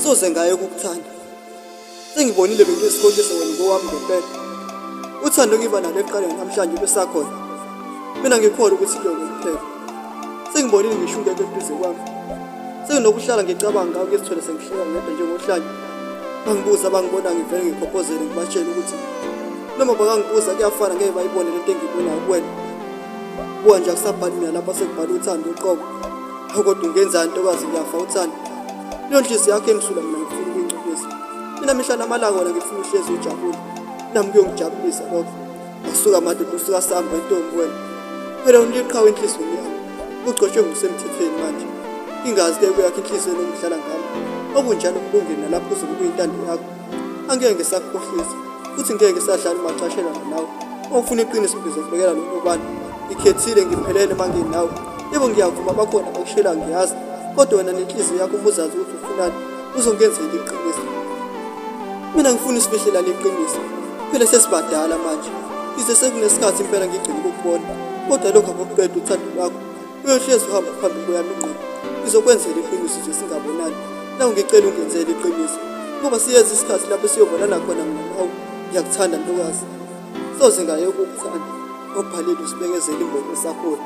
soze ngaye ukukuthanda. Sengibonile bengisikhohlisa wena ngowami ngempela. Uthando ngiba nalo eqaleni namhlanje besakhona. Mina ngikholwa ukuthi lokho kuphela. Sengibonile ngisho ungeke eduze kwami. Senginokuhlala ngicabanga ngawo ngesithole sengihleka ngedwa njengohlanje. Bangibuza bangibona ngivele ngikhophozele ngibatshela ukuthi noma bangangibuza kuyafana ngeke bayibone lento engiyibonayo kuwena. Buka nje akusabhali mina lapha sekubhala uthando uqobo. Kodwa ungenzani ntokazi ngiyafa uthando. Leyo nhliziyo yakho emsulwa mina ngifuna ukuyingcolisa. Mina mihla namalanga wena ngifuna uhlezi ujabule. Nami kuyongijabulisa lokho. Asuka madoda usuka samba intombi wena. Phela uniqhawe enhliziyweni yami. Ugcotshwe ngusemthethweni manje. Ingazi ke kuyakho inhliziyo nomdlala ngami. Okunjalo kulungile nalapho uzobe kuyintando yakho. Angeke ngisakukhohlisa futhi ngeke ngisadlala macashela nawe. Ufuna iqiniso ngizobekela lokho bantu. Ikhethile ngiphelele manginawe. Yebo ngiyavuma bakhona bakushela ngiyazi. Kodwa wena nenhliziyo yakho ubuzazi ukuthi ufunani uzongenzela iqiniso. Mina ngifuna isifihlela leqiniso. Phela sesibadala manje. Ize sekunesikhathi impela ngigcina ukubona. Kodwa lokho akuqeda uthando lwakho. Uyohlezi uhamba phambili kwami ingqondo. Ngizokwenzela iqiniso nje singabonani. Nawe ngicela ungenzele iqiniso. Ngoba siyeza isikhathi lapho siyobonana khona mina nawe. Ngiyakuthanda ntokazi. Soze ngaye ukukuthanda. Obhalile usibekezela imbono esaholi.